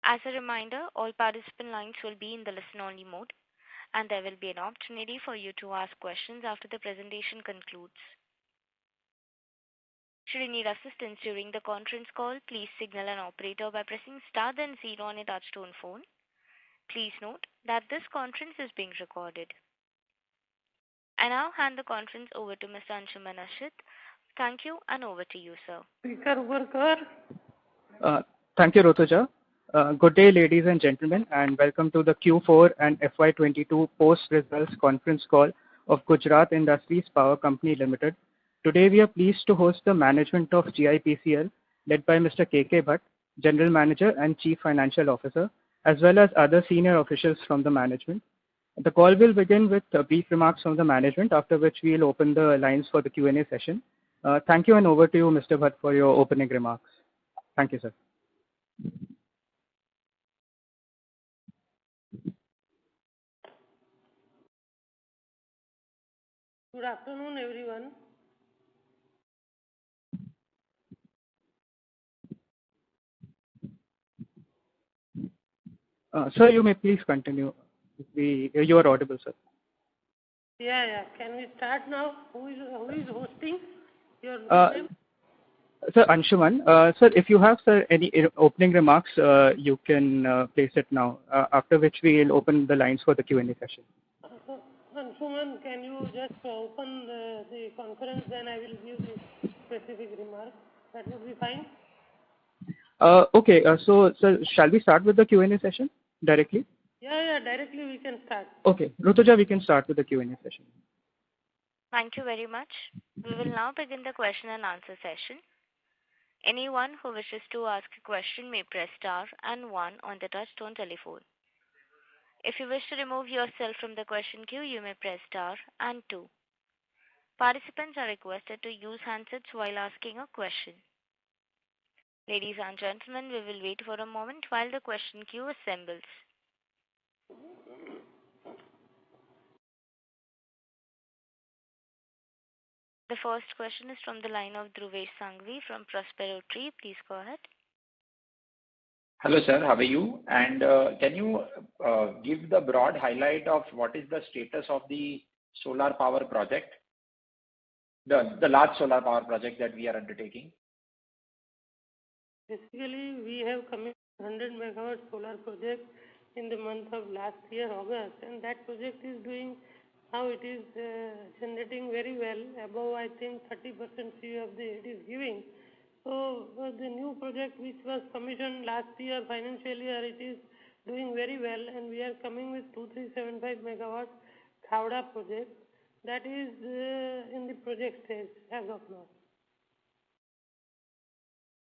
As a reminder, all participant lines will be in the listen-only mode, and there will be an opportunity for you to ask questions after the presentation concludes. Should you need assistance during the conference call, please signal an operator by pressing star then zero on a touch-tone phone. Please note that this conference is being recorded. I now hand the conference over to Mr. Anshuman Ashit. Thank you, and over to you, sir. Thank you, Rotuja. Good day, ladies and gentlemen, and welcome to the Q4 and FY22 post-results conference call of Gujarat Industries Power Company Limited. Today, we are pleased to host the management of GIPCL, led by Mr. K.K. Bhatt, General Manager and Chief Financial Officer, as well as other senior officials from the management. The call will begin with brief remarks from the management, after which we will open the lines for the Q&A session. Thank you, and over to you, Mr. Bhatt, for your opening remarks. Thank you, sir. Good afternoon, everyone. Sir, you may please continue. You are audible, sir. Yeah. Can we start now? Who is hosting? Your name? Sir, Anshuman. Sir, if you have, sir, any opening remarks, you can place it now, after which we will open the lines for the Q&A session. Anshuman, can you just open the conference, then I will give the specific remarks. That would be fine? Okay. So, sir, shall we start with the Q&A session directly? Yeah, directly we can start. Okay. Rotuja, we can start with the Q&A session. Thank you very much. We will now begin the question and answer session. Anyone who wishes to ask a question may press star and one on the touch-tone telephone. If you wish to remove yourself from the question queue, you may press star and two. Participants are requested to use handsets while asking a question. Ladies and gentlemen, we will wait for a moment while the question queue assembles. The first question is from the line of Dhruvesh Sanghvi from Prospero Tree. Please go ahead. Hello, sir. How are you? And can you give the broad highlight of what is the status of the solar power project, the large solar power project that we are undertaking? Basically, we have commissioned 100 megawatt solar project in the month of last year, August, and that project is doing, now it is generating very well, above I think 30% CUF it is giving. So the new project which was commissioned last year, financial year, it is doing very well, and we are coming with 2375 megawatt Khavda project that is in the project stage as of now.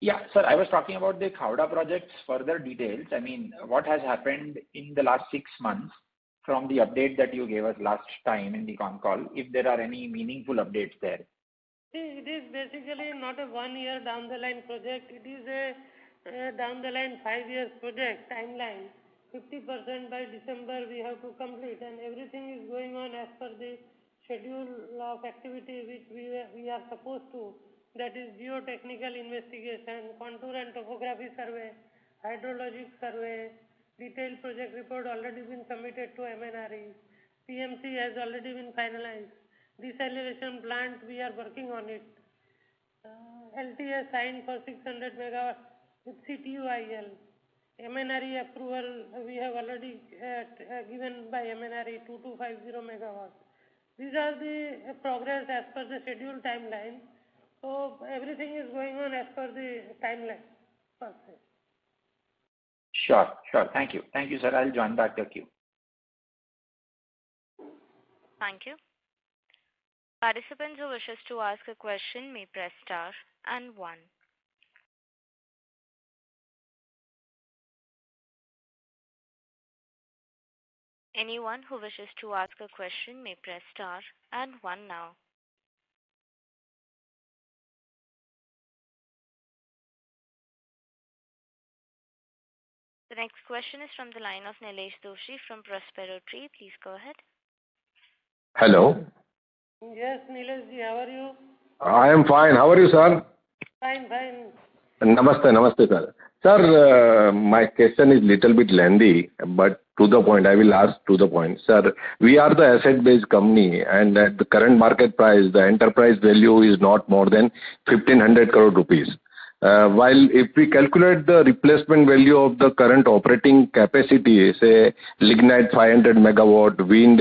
Yeah, sir, I was talking about the Khavda project's further details. I mean, what has happened in the last 6 months from the update that you gave us last time in the Concall, if there are any meaningful updates there? See, it is basically not a 1 year down the line project. It is a down the line 5 years project timeline. 50% by December we have to complete, and everything is going on as per the schedule of activity which we are supposed to. That is geotechnical investigation, contour and topography survey, hydrologic survey, detailed project report already been submitted to MNRE. PMC has already been finalized. Desalination plant, we are working on it. LTA signed for 600 megawatt with CTUIL. MNRE approval we have already given by MNRE 2250 megawatts. These are the progress as per the schedule timeline. So everything is going on as per the timeline per se. Sure. Thank you, sir. I'll join back the queue. Thank you. Participants who wishes to ask a question may press star and one. Anyone who wishes to ask a question may press star and one now. The next question is from the line of Nilesh Doshi from Prospero Tree. Please go ahead. Hello. Yes, Nilesh ji, how are you? I am fine. How are you, sir? Fine. Namaste, namaste, sir. Sir, my question is little bit lengthy, but to the point. I will ask to the point. Sir, we are the asset-based company, and at the current market price, the enterprise value is not more than 1,500 crore rupees. While if we calculate the replacement value of the current operating capacity, say lignite 500 megawatt, wind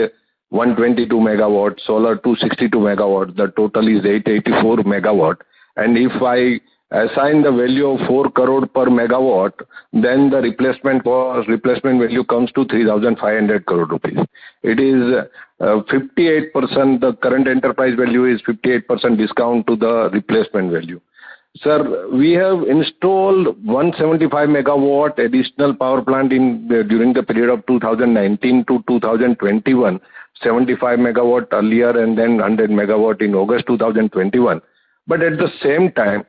122 megawatt, solar 262 megawatt, the total is 884 megawatt. And if I assign the value of 4 crore per megawatt, then the replacement value comes to 3,500 crore rupees. It is 58%, the current enterprise value is 58% discount to the replacement value. Sir, we have installed 175 megawatt additional power plant during the period of 2019 to 2021, 75 megawatt earlier and then 100 megawatt in August 2021. But at the same time,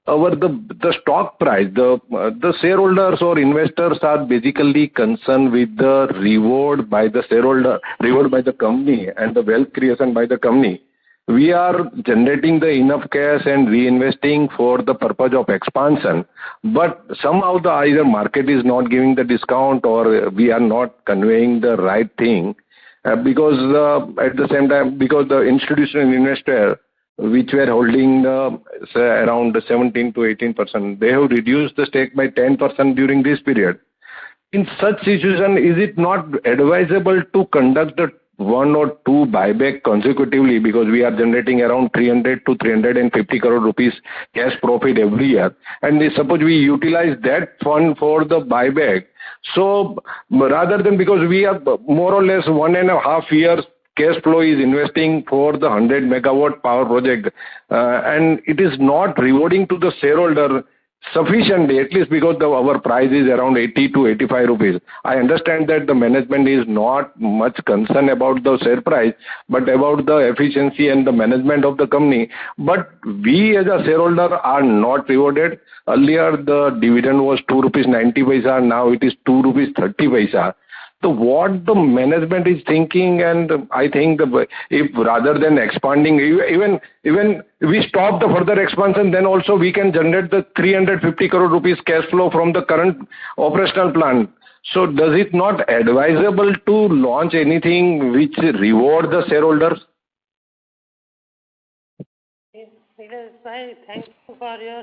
the stock price, the shareholders or investors are basically concerned with the reward by the shareholder, reward by the company and the wealth creation by the company. We are generating the enough cash and reinvesting for the purpose of expansion, but somehow the either market is not giving the discount or we are not conveying the right thing because at the same time, because the institutional investor which were holding say around 17 to 18%, they have reduced the stake by 10% during this period. In such situation, is it not advisable to conduct the one or two buyback consecutively because we are generating around 300 to 350 crore rupees cash profit every year, and suppose we utilize that fund for the buyback. So rather than, because we have more or less 1.5 years cash flow is investing for the 100 megawatt power project and it is not rewarding to the shareholder sufficiently, at least because our price is around 80 to 85 rupees. I understand that the management is not much concerned about the share price, but about the efficiency and the management of the company. But we as a shareholder are not rewarded. Earlier the dividend was 2 rupees 90 paisa, now it is 2 rupees 30 paisa. So what the management is thinking, and I think if rather than expanding, even we stop the further expansion, then also we can generate the 350 crore rupees cash flow from the current operational plan. So does it not advisable to launch anything which reward the shareholders? Yes, I thank you for your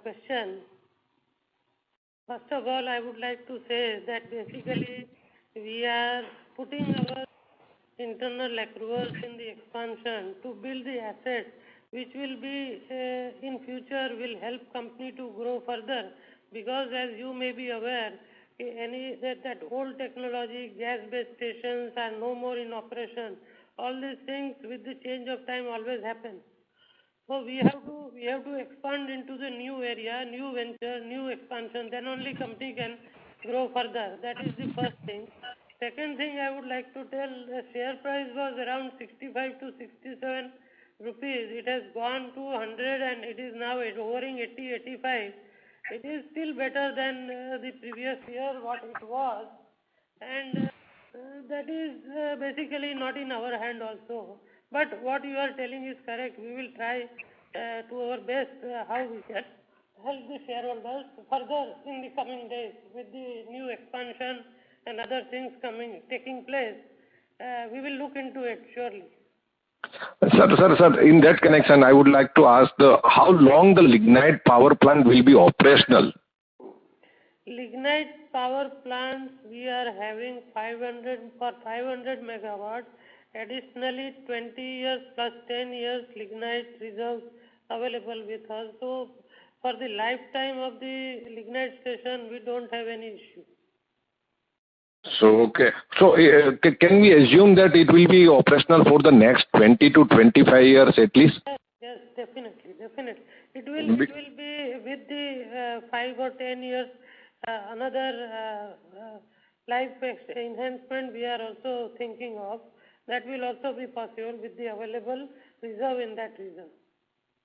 question. First of all, I would like to say that basically we are putting our internal accruals in the expansion to build the assets which will be in future will help company to grow further, because as you may be aware, that old technology, gas-based stations are no more in operation. All these things with the change of time always happen. So we have to expand into the new area, new venture, new expansion. Then only company can grow further. That is the first thing. Second thing I would like to tell: the share price was around 65 to 67 rupees. It has gone to 100 and it is now hovering 80, 85. It is still better than the previous year what it was, and that is basically not in our hand also. But what you are telling is correct. We will try to our best how we can help the shareholders further in the coming days with the new expansion and other things taking place. We will look into it surely. Sir, in that connection, I would like to ask how long the lignite power plant will be operational? Lignite power plants we are having 500 megawatts. Additionally, 20 years plus 10 years lignite reserves available with us. So, for the lifetime of the lignite station, we don't have any issue. So, okay. So, can we assume that it will be operational for the next 20 to 25 years at least? Yes, definitely. It will be with the 5 or 10 years, another life enhancement we are also thinking of. That will also be possible with the available reserve in that reserve.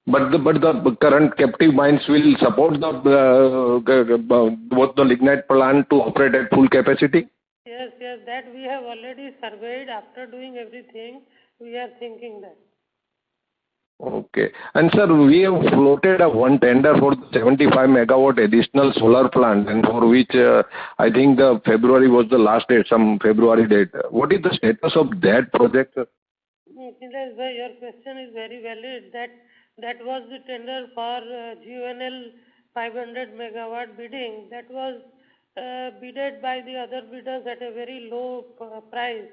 But the current captive mines will support both the lignite plant to operate at full capacity? Yes, that we have already surveyed. After doing everything, we are thinking that. Okay. And sir, we have floated one tender for the 75 megawatt additional solar plant, and for which I think the February was the last date, some February date. What is the status of that project, sir? Nilesh bhai, your question is very valid. That was the tender for GUNL 500 megawatt bidding. That was bidded by the other bidders at a very low price,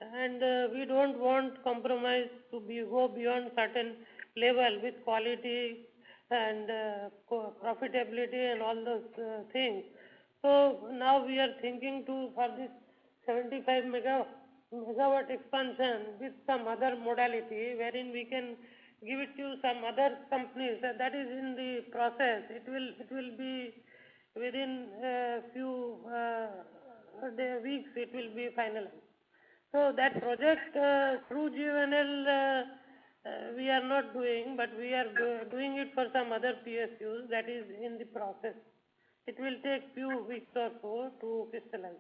and we don't want compromise to go beyond certain level with quality and profitability and all those things. So now we are thinking to for this 75 megawatt expansion with some other modality wherein we can give it to some other companies. That is in the process. It will be within a few weeks. It will be finalized. So that project through GUNL we are not doing, but we are doing it for some other PSUs. That is in the process. It will take few weeks or so to crystallize.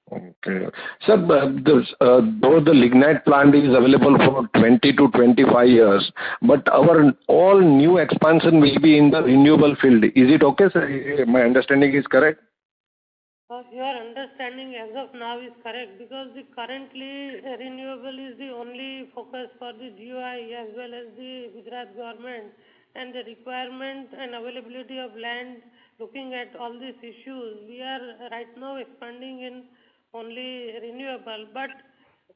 Okay. Sir, though the lignite plant is available for 20 to 25 years, but our all new expansion will be in the renewable field. Is it okay, sir? My understanding is correct? Your understanding as of now is correct, because the currently renewable is the only focus for the GOI as well as the Gujarat government, and the requirement and availability of land. Looking at all these issues, we are right now expanding in only renewable. But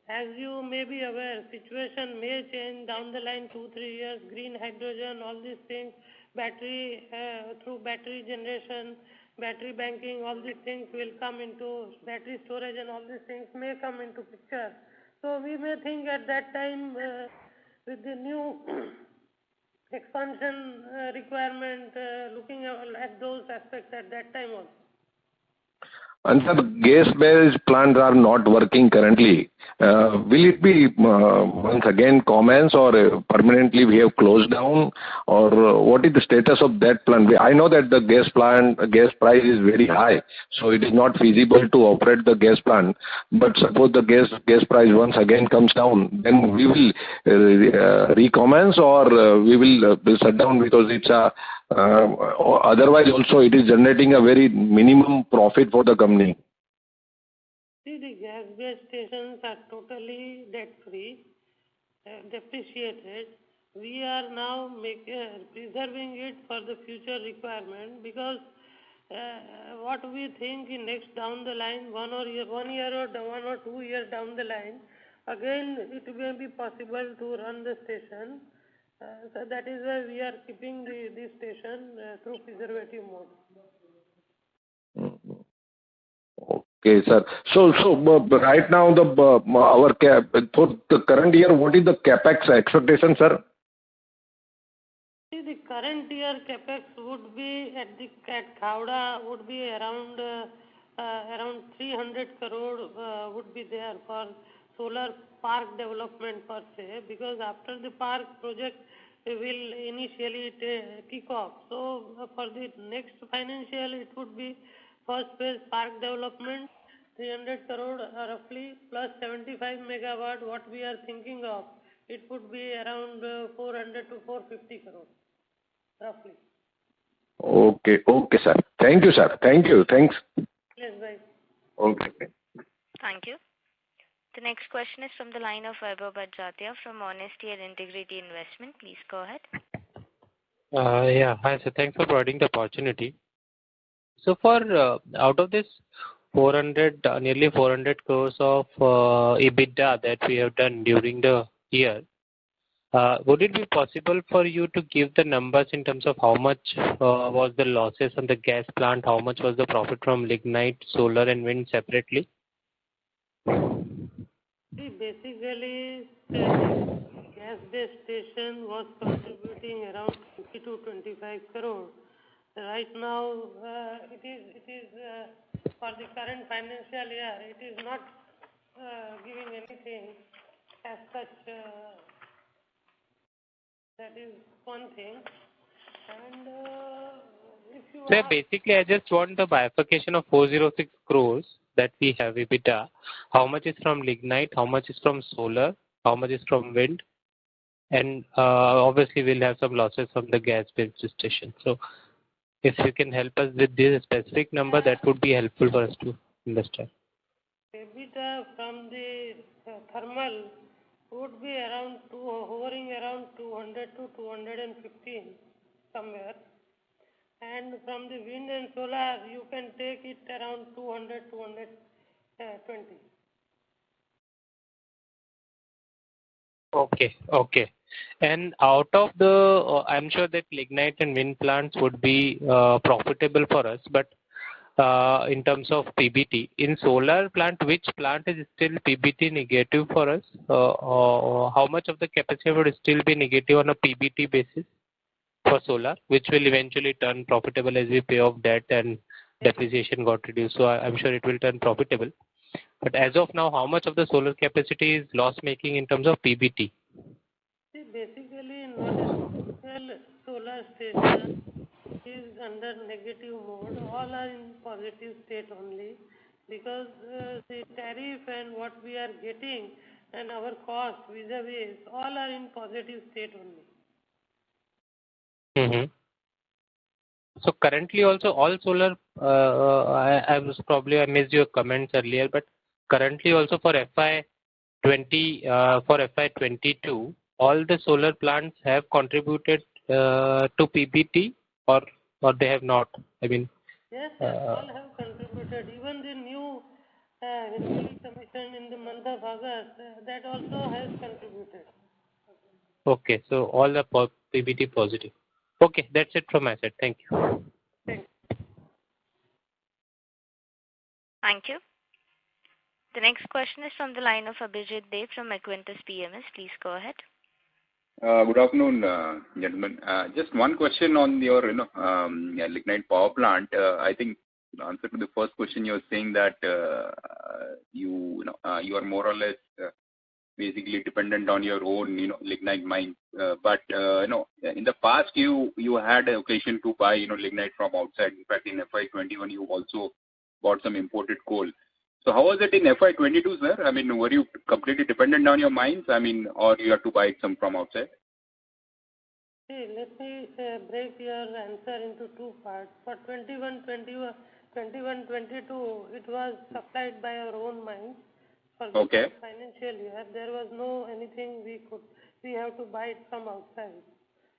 as you may be aware, situation may change down the line 2-3 years. Green hydrogen, all these things, battery through battery generation, battery banking, all these things will come into battery storage, and all these things may come into picture. So we may think at that time with the new expansion requirement, looking at those aspects at that time also. And sir, gas-based plants are not working currently. Will it be once again commenced, or permanently we have closed down, or what is the status of that plant? I know that the gas price is very high, so it is not feasible to operate the gas plant. But suppose the gas price once again comes down, then we will recommence, or we will shut down, because it's otherwise also it is generating a very minimum profit for the company. See, the gas-based stations are totally debt-free, depreciated. We are now preserving it for the future requirement, because what we think in next down the line, 1 year or 1 or 2 years down the line, again it may be possible to run the station. So that is why we are keeping this station through preservative mode. Okay, sir. So right now our for the current year, what is the capex expectation, sir? See, the current year capex would be at Khavda would be around 300 crore would be there for solar park development per se, because after the park project will initially kick off. So for the next financial, it would be first phase park development, 300 crore roughly, plus 75 megawatt what we are thinking of. It would be around 400 to 450 crore roughly. Okay, sir. Thank you, sir. Thanks. Yes, right. Okay. Thank you. The next question is from the line of Vaibhav Bajjatia from Honesty and Integrity Investment. Please go ahead. Yeah, hi, sir. Thanks for providing the opportunity. So for out of this 400, nearly 400 crores of EBITDA that we have done during the year, would it be possible for you to give the numbers in terms of how much was the losses on the gas plant, how much was the profit from lignite, solar and wind separately? See, basically, gas-based station was contributing around 20 to 25 crore. Right now, it is for the current financial year, it is not giving anything as such. That is one thing. And if you So basically, I just want the bifurcation of 406 crores that we have EBITDA. How much is from lignite? How much is from solar? How much is from wind? and obviously we'll have some losses from the gas-based station. So if you can help us with this specific number, that would be helpful for us to understand. EBITDA from the thermal would be around hovering around 200 to 215 somewhere. And from the wind and solar, you can take it around 200, 220. Okay. And out of the, I'm sure that lignite and wind plants would be profitable for us, but in terms of PBT, in solar plant, which plant is still PBT negative for us? How much of the capacity would still be negative on a PBT basis for solar, which will eventually turn profitable as we pay off debt and depreciation got reduced? So I'm sure it will turn profitable. But as of now, how much of the solar capacity is loss making in terms of PBT? See, basically, not a single solar station is under negative mode. All are in positive state only, because the tariff and what we are getting and our cost vis-a-vis all are in positive state only. So currently also all solar, I missed your comments earlier, but currently also for FY22, all the solar plants have contributed to PBT, or they have not? I mean. Yes, all have contributed. Even the new newly commissioned in the month of August, that also has contributed. Okay, so all the PBT positive. Okay, that's it from my side. Thank you. Thank you. The next question is from the line of Abhijit Dev from Equentis PMS. Please go ahead. Good afternoon, gentlemen. Just one question on your, lignite power plant. I think the answer to the first question, you're saying that you are more or less basically dependent on your own, lignite mine. But in the past, you had an occasion to buy, lignite from outside. In fact, in FY21, you also bought some imported coal. So how was it in FY22, sir? I mean, were you completely dependent on your mines? I mean, or you have to buy some from outside? See, let me break your answer into two parts. For 21-22, it was supplied by our own mines. For the financial year, there was no anything we have to buy it from outside.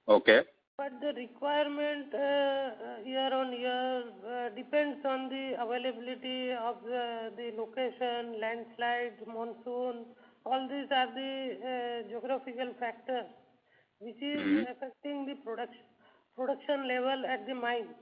Okay. But the requirement year on year depends on the availability of the location, landslide, monsoon. All these are the geographical factors which is affecting the production level at the mine.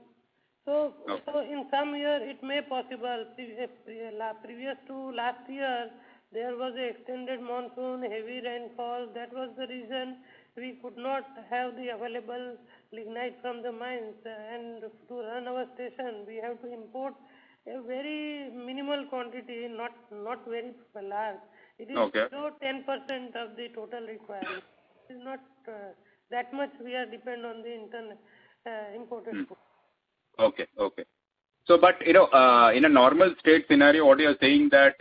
So in some year it may possible. Previous to last year, there was an extended monsoon, heavy rainfall. That was the reason we could not have the available lignite from the mines, and to run our station we have to import a very minimal quantity, not very large. It is below 10% of the total requirement. It is not that much we are dependent on the imported food. Okay. So, but in a normal state scenario, what you are saying that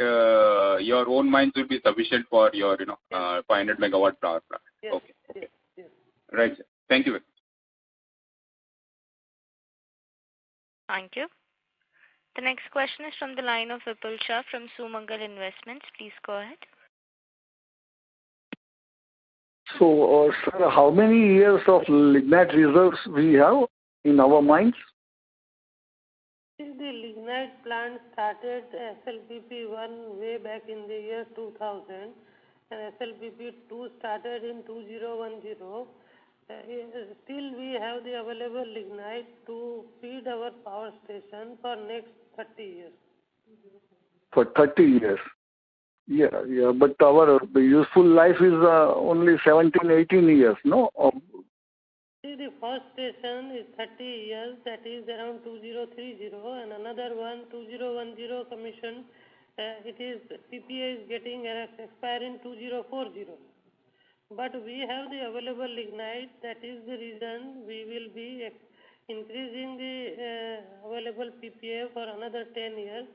your own mines will be sufficient for your 500 megawatt power plant. Yes. Okay. Yes. Right, sir. Thank you. Thank you. The next question is from the line of Vipul Shah from Sumangal Investments. Please go ahead. So, sir, how many years of lignite reserves we have in our mines? The lignite plant started SLPP1 way back in the year 2000, and SLPP2 started in 2010. Still we have the available lignite to feed our power station for next 30 years. For 30 years? Yeah, but our useful life is only 17, 18 years, no? See, the first station is 30 years, that is around 2030, and another one, 2010 commission, PPA is getting expiring 2040. But we have the available lignite, that is the reason we will be increasing the available PPA for another 10 years,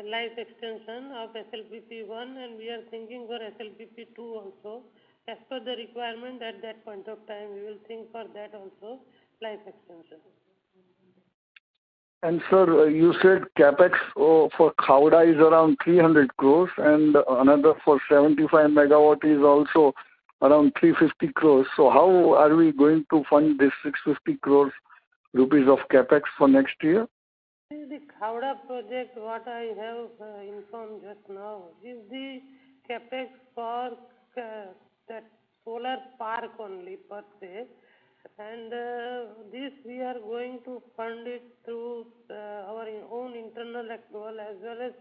life extension of SLPP1, and we are thinking for SLPP2 also. as per the requirement at that point of time, we will think for that also, life extension. And sir, you said capex for Khavda is around 300 crores and another for 75 megawatt is also around 350 crores. So how are we going to fund this 650 crores rupees of capex for next year? The Khavda project, what I have informed just now, is the capex for that solar park only per se. And this we are going to fund it through our own internal accrual, as well as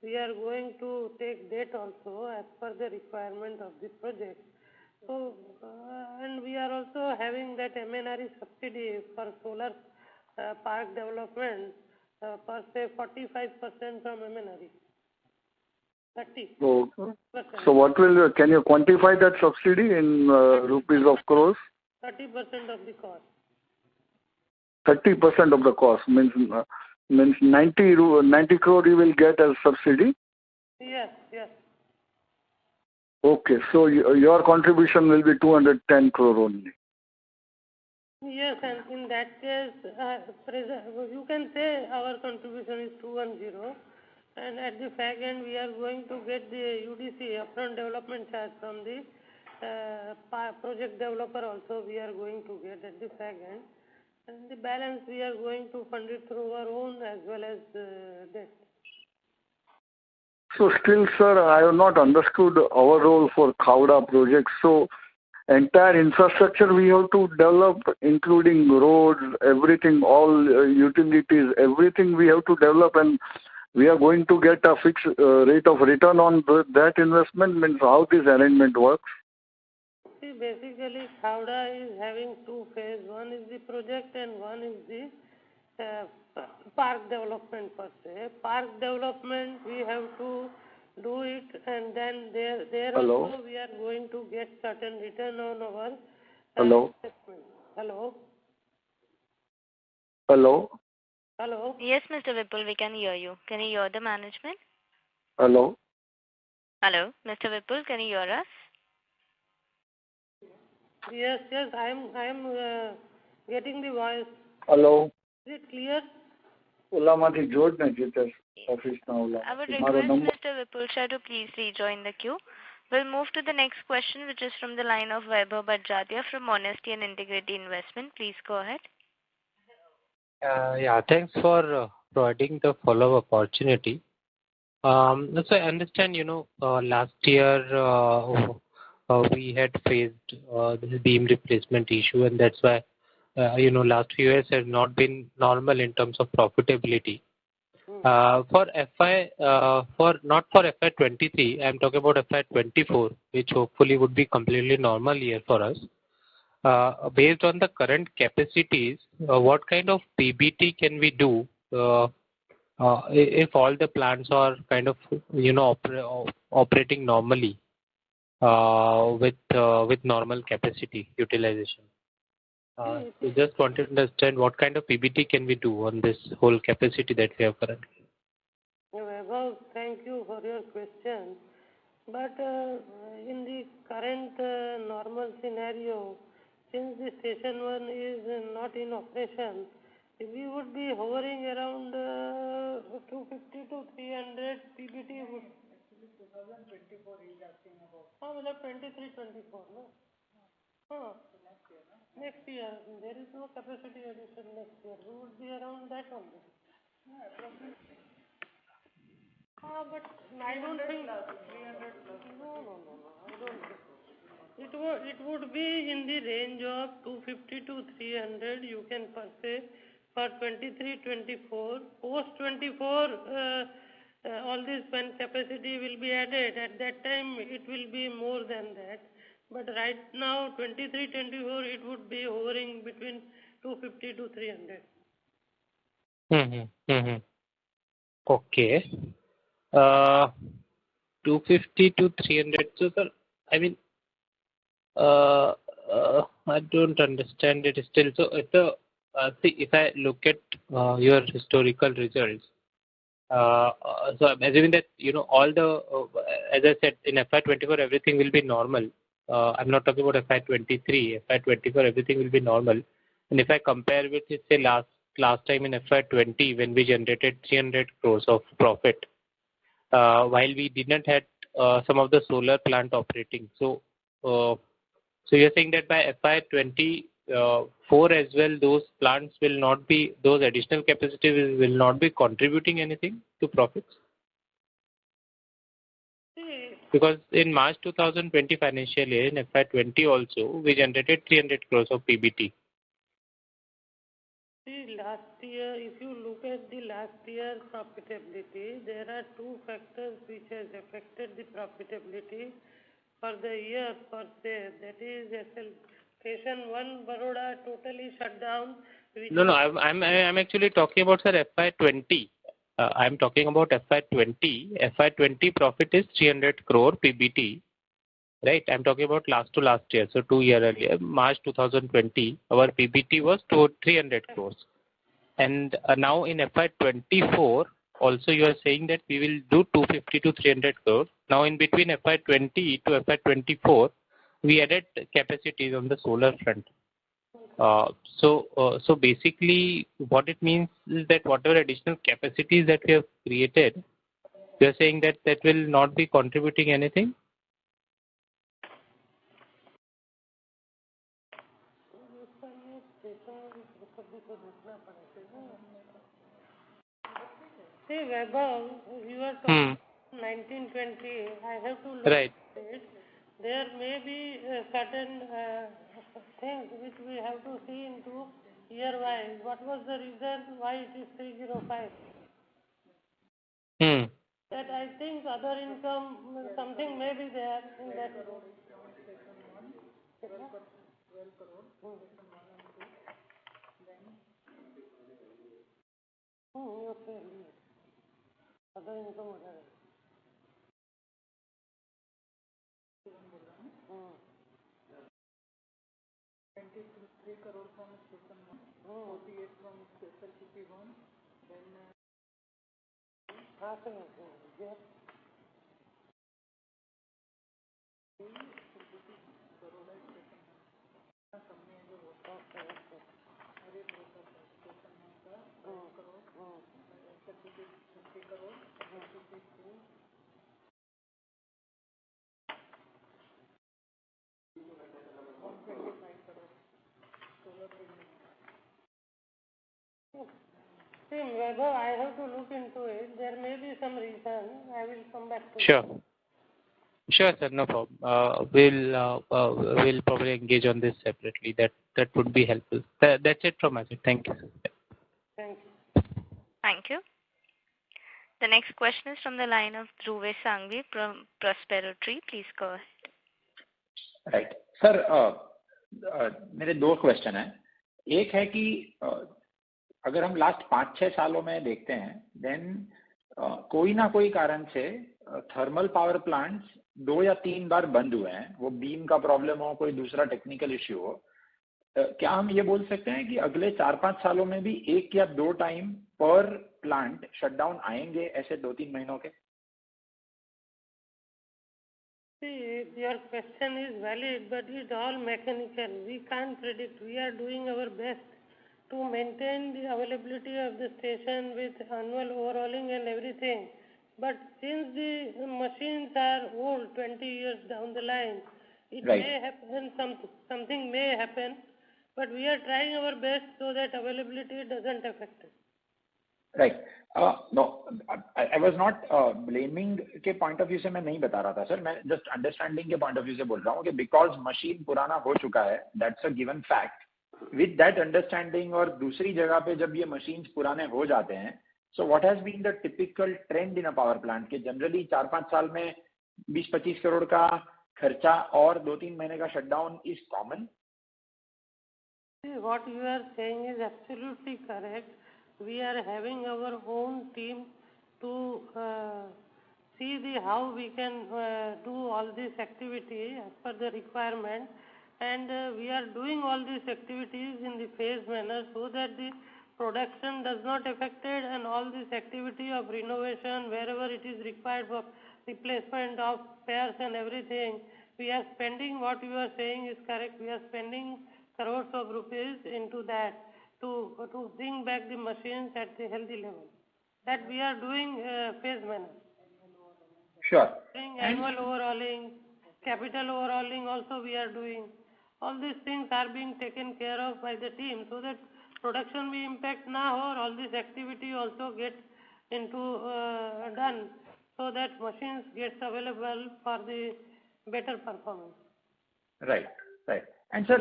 we are going to take debt also as per the requirement of the project. So, and we are also having that MNRE subsidy for solar park development, per se 45% from MNRE. 30. So what will, can you quantify that subsidy in rupees of crores? 30% of the cost. 30% of the cost means 90 crore you will get as subsidy? Yes, yes. Okay, so your contribution will be 210 crore only. Yes, and in that case, you can say our contribution is 210, and at the fag end we are going to get the UDC, upfront development charge, from the project developer also we are going to get at the fag end, and the balance we are going to fund it through our own as well as debt. So still, sir, I have not understood our role for Khavda project. So entire infrastructure we have to develop, including roads, everything, all utilities, everything we have to develop, and we are going to get a fixed rate of return on that investment. Means how this arrangement works? See, basically Khavda is having two phases. One is the project and one is the park development per se. Park development we have to do it, and then there also we are going to get certain return on our investment. Hello? Hello? Hello? Yes, Mr. Vipul, we can hear you. Can you hear the management? Hello? Hello, Mr. Vipul, can you hear us? Yes, I am getting the voice. Hello? Is it clear? ઓલામાંથી જોડ ને જીતેશ ઓફિસના ઓલા I would મારો request number Mr. Vipul Shah to please rejoin the queue. We'll move to the next question, which is from the line of Vaibhav Bajratia from Honesty and Integrity Investment. Please go ahead. Yeah, thanks for providing the follow-up opportunity. So I understand, last year we had faced this beam replacement issue, and that's why, last few years have not been normal in terms of profitability. For not for FY23, I'm talking about FY24, which hopefully would be completely normal year for us. Based on the current capacities, what kind of PBT can we do if all the plants are kind of operating normally with normal capacity utilization? We just wanted to understand what kind of PBT can we do on this whole capacity that we have currently. Well, thank you for your question. But in the current normal scenario, since the station 1 is not in operation, we would be hovering around 250 to 300 PBT. 2024 he is asking about. 23-24, no? Next year, there is no capacity addition next year. We would be around that only. But I don't think 300 plus. No. I don't think. It would be in the range of 250 to 300. You can per se for 23-24. Post 24, all this when capacity will be added. At that time, it will be more than that. But right now, 23-24, it would be hovering between 250 to 300. Okay. 250 to 300. So, sir, I mean, I don't understand it still. So, see, if I look at your historical results, so I'm assuming that all the, as I said, in FY24 everything will be normal. I'm not talking about FY23, FY24, everything will be normal. And if I compare with, say, last time in FY20, when we generated 300 crores of profit, while we didn't had some of the solar plant operating. So you're saying that by FY24 as well, those plants will not be, those additional capacities will not be contributing anything to profits? Because in March 2020 financial year, in FY20 also, we generated 300 crores of PBT. See, last year, if you look at the last year profitability, there are two factors which has affected the profitability for the year per se. That is Station 1 Baroda totally shut down. No, I'm actually talking about, sir, FY20. I'm talking about FY20. FY20 profit is 300 crore PBT. Right, I'm talking about last year, so 2 years earlier, March 2020, our PBT was 300 crores. And now in FY24, also you are saying that we will do 250 to 300 crores. Now in between FY20 to FY24, we added capacities on the solar front. So basically what it means is that whatever additional capacities that we have created, you are saying that that will not be contributing anything? See, Vaibhav, you are talking 1920. I have to look at it. There may be certain things which we have to see into year-wise. What was the reason why it is 305? That I think other income, something may be there in that. Okay. Other income whatever. See, Vaibhav, I have to look into it. There may be some reason. I will come back to you. Sure, sir, no problem. We'll probably engage on this separately. That would be helpful. That's it from my side. Thank you, sir. Thank you. Thank you. The next question is from the line of Dhruvesh Sangvi from Prospero Tree. Please go ahead. Right. Sir मेरे दो question हैं. एक है कि अगर हम last 5-6 सालों में देखते हैं, देन कोई ना कोई कारण से थर्मल पावर प्लांट्स 2 या 3 बार बंद हुए हैं. वो बीम का प्रॉब्लम हो, कोई दूसरा टेक्निकल इश्यू हो. क्या हम ये बोल सकते हैं कि अगले 4-5 सालों में भी 1 या 2 टाइम पर प्लांट शटडाउन आएंगे ऐसे 2-3 महीनों के? See, your question is valid, but it's all mechanical. We can't predict. We are doing our best to maintain the availability of the station with annual overhauling and everything. But since the machines are old, 20 years down the line, it may happen, something may happen, but we are trying our best so that availability doesn't affect it. Right. No, I was not blaming के point of view से मैं नहीं बता रहा था sir. मैं just understanding के point of view से बोल रहा हूँ कि because machine पुराना हो चुका है, that's a given fact. With that understanding और दूसरी जगह पे जब ये machines पुराने हो जाते हैं, so what has been the typical trend in a power plant कि generally 4-5 साल में 20-25 करोड़ का खर्चा और 2-3 महीने का shutdown is common? See, what you are saying is absolutely correct. We are having our own team to see how we can do all this activity as per the requirement, and we are doing all these activities in the phased manner so that the production does not affected, and all this activity of renovation wherever it is required for replacement of pairs and everything, We are spending, what you are saying is correct, we are spending crores of rupees into that to bring back the machines at the healthy level. That we are doing phase manner. Sure. Doing annual overhauling, capital overhauling also we are doing. All these things are being taken care of by the team so that production we impact now or all this activity also gets into done so that machines gets available for the better performance. Right. And sir,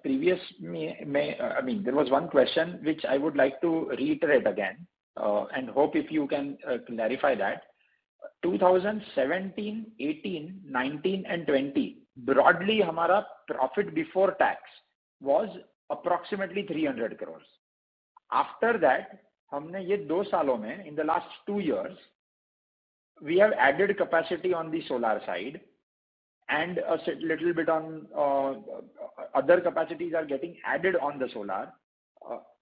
there was one question which I would like to reiterate again, and hope if you can clarify that. 2017, 18, 19 and 20, broadly हमारा profit before tax was approximately 300 crores. After that, हमने ये 2 सालों में, in the last 2 years, we have added capacity on the solar side and a little bit on other capacities are getting added on the solar.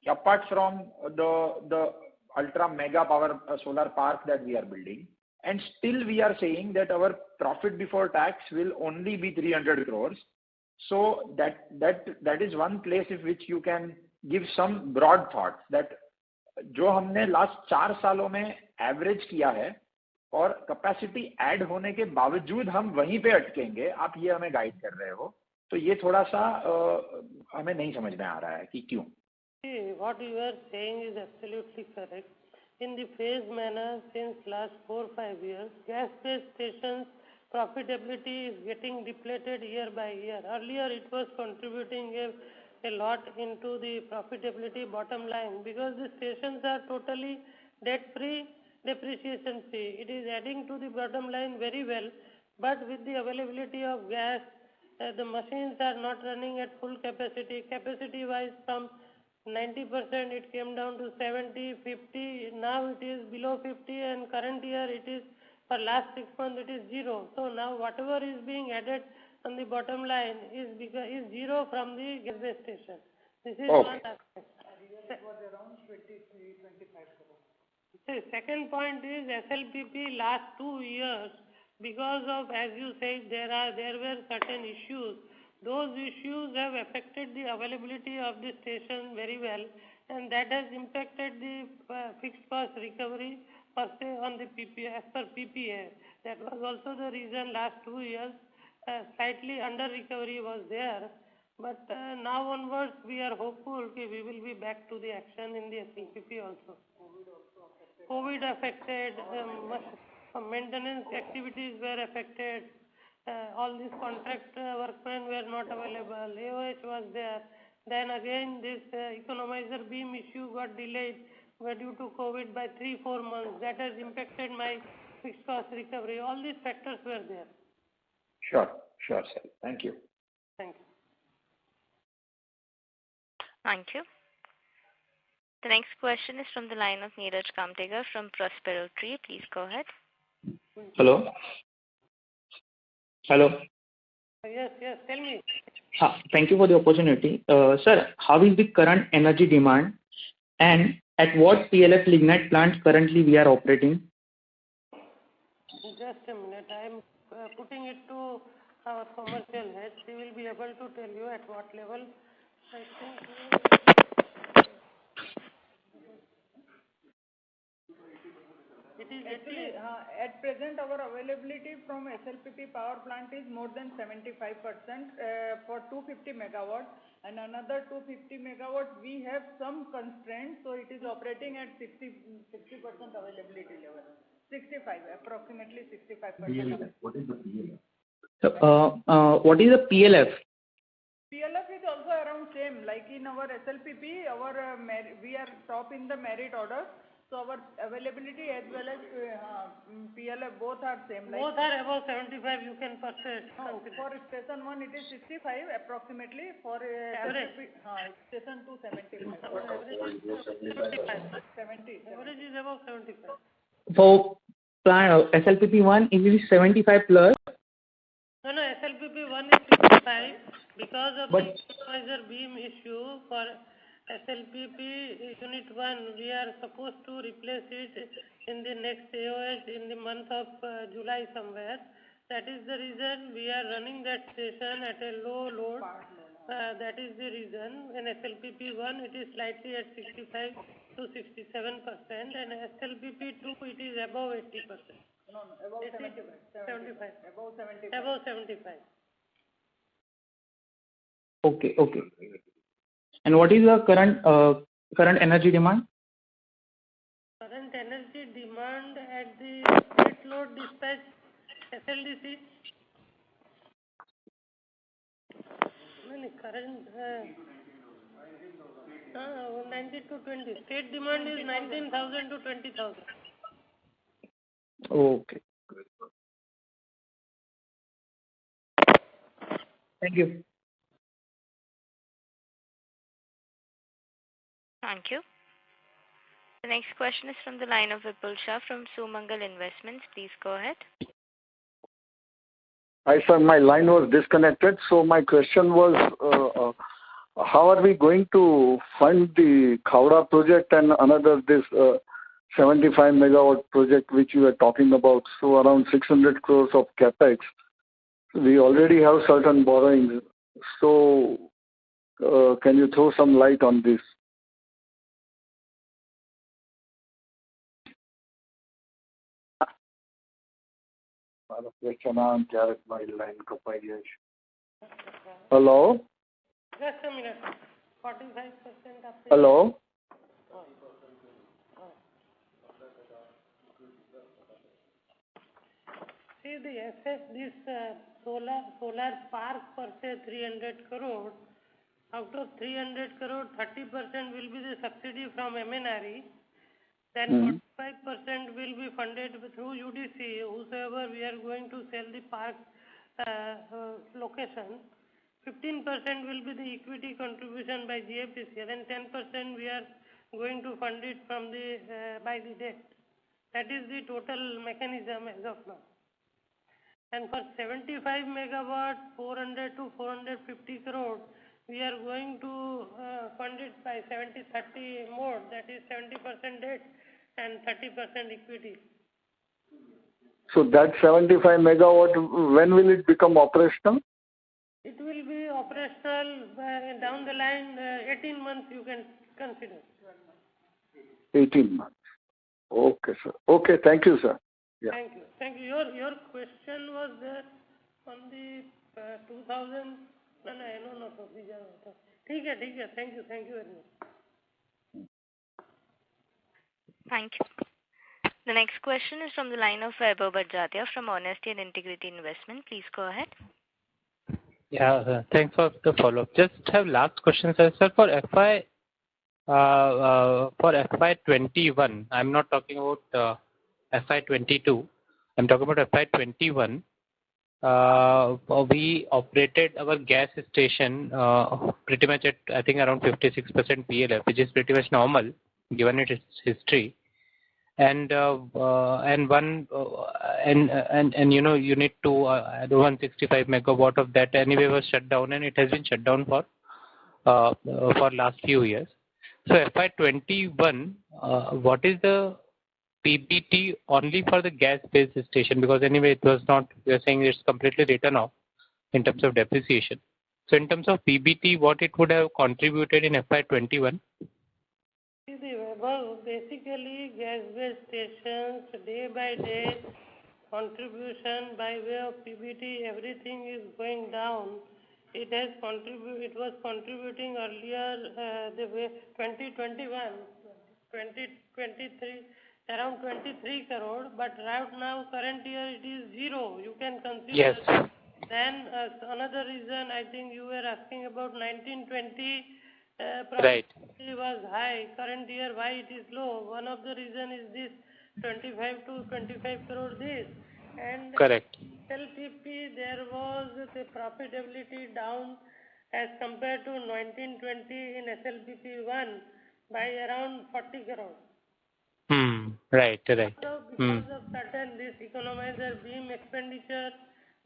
Apart from the ultra mega power solar park that we are building, and still we are saying that our profit before tax will only be 300 crores. So that is one place in which you can give some broad thoughts that जो हमने last 4 सालों में average किया है और capacity add होने के बावजूद हम वहीं पे अटकेंगे, आप ये हमें गाइड कर रहे हो, तो ये थोड़ा सा हमें नहीं समझ में आ रहा है कि क्यों. What you are saying is absolutely correct. In the phase manner since last 4-5 years, gas-based stations profitability is getting depleted year by year. Earlier it was contributing a lot into the profitability bottom line because the stations are totally debt-free, depreciation free. It is adding to the bottom line very well, but with the availability of gas, the machines are not running at full capacity. Capacity-wise, from 90% it came down to 70, 50. Now it is below 50, and current year it is, for last 6 months it is 0. So now whatever is being added on the bottom line is 0 from the gas-based station. This is one aspect. It was around 23-25 crores. The second point is SLPP last 2 years, because of, as you said, there were certain issues. Those issues have affected the availability of the station very well, and that has impacted the fixed cost recovery per se on the PPA, as per PPA. That was also the reason last 2 years slightly under recovery was there. But now onwards we are hopeful that we will be back to the action in the SLPP also. COVID affected, maintenance activities were affected. All these contract workmen were not available, AOH was there. Then again this economizer beam issue got delayed due to COVID by 3-4 months. That has impacted my fixed cost recovery. All these factors were there. Sure, sir. Thank you. Thank you. Thank you. The next question is from the line of Neeraj Kamtekar from Prospero Tree. Please go ahead. Hello. Yes, tell me. Thank you for the opportunity. Sir, how is the current energy demand and at what PLF lignite plant currently we are operating? Just a minute. I am putting it to our commercial head. He will be able to tell you at what level. I think it is actually at present our availability from SLPP power plant is more than 75% for 250 megawatts, and another 250 megawatts we have some constraints, so it is operating at 60% availability level. 65, approximately 65%. What is the PLF? What is the PLF? PLF is also around same, like in our SLPP, we are top in the merit order. So our availability as well as PLF both are same. Like both are above 75, you can purchase. For station 1 it is 65 approximately, for station 2 75. Average is above 75. For plant SLPP 1 it is 75 plus. No, SLPP 1 is 65 because of the equalizer beam issue. For SLPP unit 1, we are supposed to replace it in the next AOS in the month of July somewhere. That is the reason we are running that station at a low load. That is the reason. In SLPP1 it is slightly at 65 to 67%, and SLPP2 it is above 80%. No, above 75. Above 75. Above 75. Okay, okay. And what is the current energy demand? Current energy demand at the state load dispatch SLDC. Current 19 to 20. State demand is 19,000 to 20,000. Okay. Thank you. Thank you. The next question is from the line of Vipul Shah from Sumangal Investments. Please go ahead. Hi, sir. My line was disconnected. So my question was, how are we going to fund the Khavda project and another this 75 megawatt project which you were talking about? So around 600 crores of capex. We already have certain borrowings. So can you throw some light on this? Hello? Just a minute. 45% of the... Hello? See the SS, this solar park per se 300 crore. Out of 300 crore, 30% will be the subsidy from MNRE. Then 45% will be funded through UDC, whosoever we are going to sell the park location. 15% will be the equity contribution by GIPCL, and 10% we are going to fund it from the by the debt. That is the total mechanism as of now. And for 75 megawatt, 400 to 450 crore, we are going to fund it by 70-30 mode. That is 70% debt and 30% equity. So that 75 megawatt, when will it become operational? It will be operational down the line, 18 months you can consider. 18 months. Okay, sir. Okay, thank you, sir. Yeah. Thank you. Your question was there on the 2000. No. ठीक है. Thank you very much. Thank you. The next question is from the line of Vaibhav Badjatya from Honesty and Integrity Investment. Please go ahead. Yeah, thanks for the follow-up. Just have last question, sir. Sir, for FY21, I'm not talking about FY22. I'm talking about FY21. We operated our gas station pretty much at, I think, around 56% PLF, which is pretty much normal given its history. And unit 2, the 165 megawatt of that anyway was shut down, and it has been shut down for last few years. So FY21, what is the PBT only for the gas-based station? Because anyway, it was not. We are saying it's completely written off in terms of depreciation. So in terms of PBT, what it would have contributed in FY21? Well, basically, gas-based stations, day by day, contribution by way of PBT, everything is going down. It was contributing earlier, the way 2021, 2023, around 23 crore, but right now, current year, it is zero. You can consider. Yes. Then another reason, I think you were asking about 1920. Right. Was high. Current year, why it is low? One of the reason is this 25 to 25 crore this. And correct. LPP, there was the profitability down as compared to 1920 in SLPP 1 by around 40 crore. Right. So because of certain this economizer beam expenditure,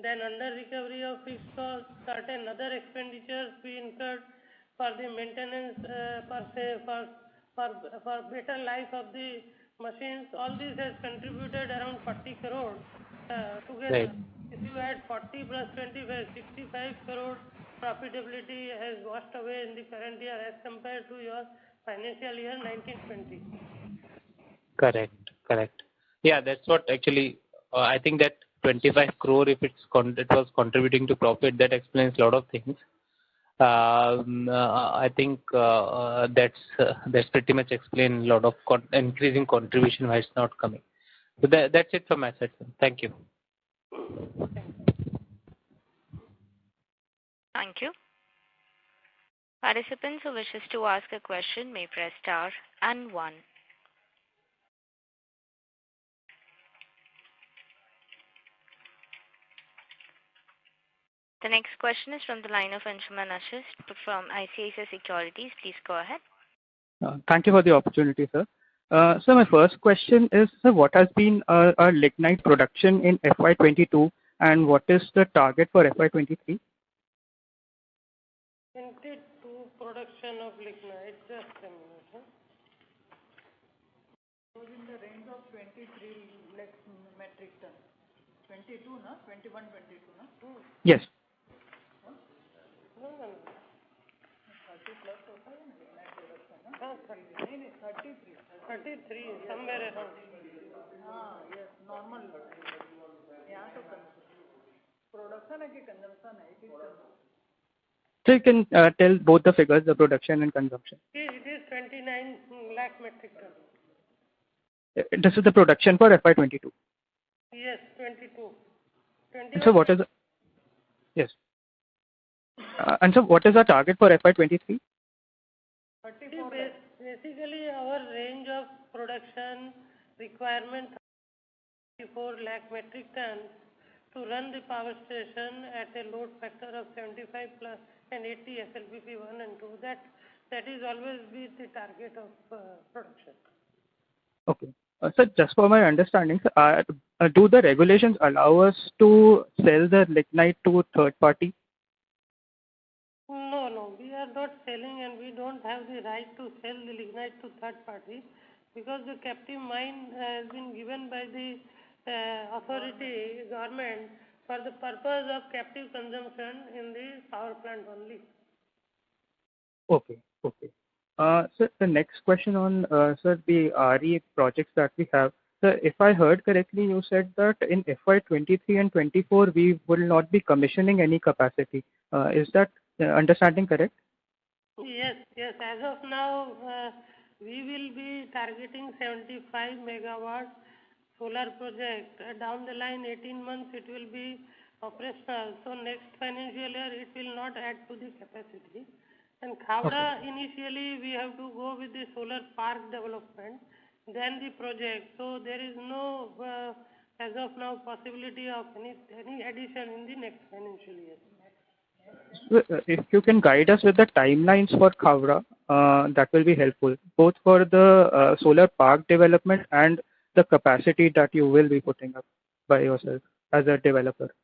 then under recovery of fixed costs, certain other expenditures we incurred for the maintenance per se, for better life of the machines, all this has contributed around 40 crore Right. together. If you add 40 plus 25, 65 crore profitability has washed away in the current year as compared to your financial year 1920. Correct. Yeah, that's what actually, I think that 25 crore, if it was contributing to profit, that explains a lot of things. I think that's pretty much explain a lot of increasing contribution why it's not coming. So that's it from my side, sir. Thank you. Thank you. Participants who wishes to ask a question may press star and one. The next question is from the line of Anshuman Ashis from ICICI Securities. Please go ahead. Thank you for the opportunity, sir. So my first question is, sir, what has been our lignite production in FY22 and what is the target for FY23? 22 production of lignite, just a minute. Huh? It was in the range of 23 lakh metric ton. 22, no? 21, 22, no? Yes. No. 30 plus होता है ना lignite production, no? 33. 33, somewhere around. Yes, normal. यहाँ तो production है कि consumption है? It is consumption. So you can tell both the figures, the production and consumption. It is 29 lakh metric ton. This is the production for FY22. Yes, 22. 21. So what is yes? And so what is the target for FY23? Basically, our range of production requirement 34 lakh metric tons to run the power station at a load factor of 75 plus and 80 SLPP 1 and 2. That is always be the target of production. Okay. Sir, just for my understanding, do the regulations allow us to sell the lignite to third party? No. We are not selling and we don't have the right to sell the lignite to third party because the captive mine has been given by the authority, government, for the purpose of captive consumption in the power plant only. Okay. Sir, the next question on sir, the RE projects that we have. Sir, if I heard correctly, you said that in FY23 and 24 we will not be commissioning any capacity. Is that understanding correct? Yes. As of now, we will be targeting 75 megawatts solar project. Down the line, 18 months, it will be operational. So next financial year, it will not add to the capacity. And Khavda, initially, we have to go with the solar park development, then the project. So there is no, as of now, possibility of any addition in the next financial year. If you can guide us with the timelines for Khavda, that will be helpful, both for the solar park development and the capacity that you will be putting up by yourself as a developer.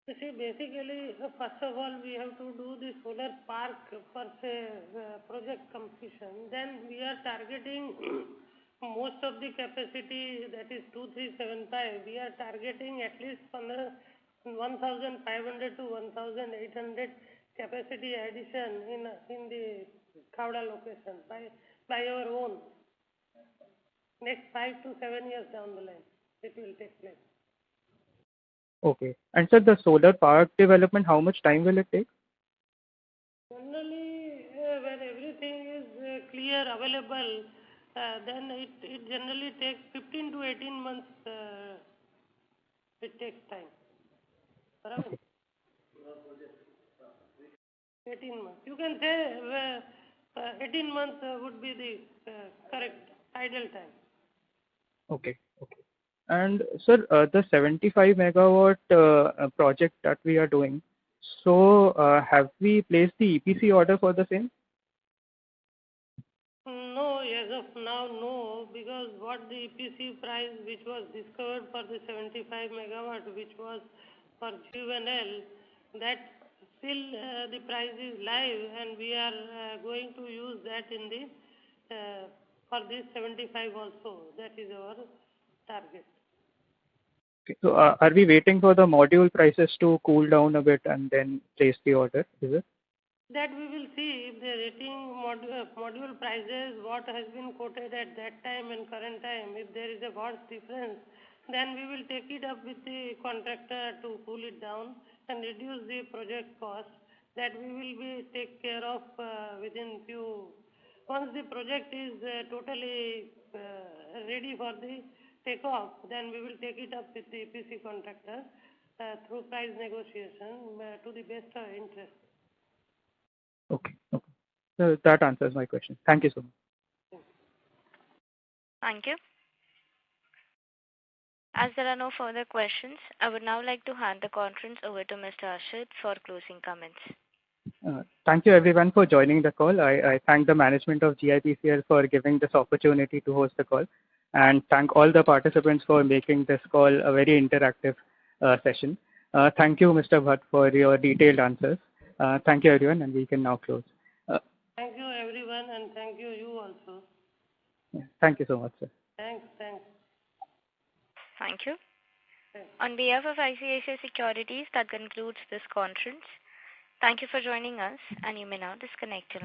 You see, basically, first of all, we have to do the solar park per se project completion. Then we are targeting most of the capacity, that is 2375. We are targeting at least 1,500 to 1,800 capacity addition in the Khavda location by our own. Next 5 to 7 years down the line, it will take place. Okay. And sir, the solar park development, how much time will it take? Generally, when everything is clear, available, then it generally takes 15 to 18 months. It takes time. Okay. 18 months. You can say 18 months would be the correct ideal time. Okay. And sir, the 75 megawatt project that we are doing, so have we placed the EPC order for the same? No, as of now, no, because what the EPC price which was discovered for the 75 megawatt, which was for GIPCL, that still the price is live and we are going to use that in the for this 75 also. That is our target. Okay. So are we waiting for the module prices to cool down a bit and then place the order? Is it? That we will see if the rating module prices, what has been quoted at that time and current time, if there is a vast difference, then we will take it up with the contractor to cool it down and reduce the project cost. That we will be take care of within few. Once the project is totally ready for the takeoff, then we will take it up with the EPC contractor through price negotiation to the best of interest. Okay. Okay. So that answers my question. Thank you so much. Thank you. As there are no further questions, I would now like to hand the conference over to Mr. Ashit for closing comments. Thank you everyone for joining the call. I thank the management of GIPCL for giving this opportunity to host the call, and thank all the participants for making this call a very interactive session. Thank you, Mr. Bhatt, for your detailed answers. Thank you everyone, and we can now close. Thank you everyone, and thank you also. Yeah, thank you so much, sir. Thanks. Thank you. On behalf of ICICI Securities, that concludes this conference. Thank you for joining us, and you may now disconnect your line.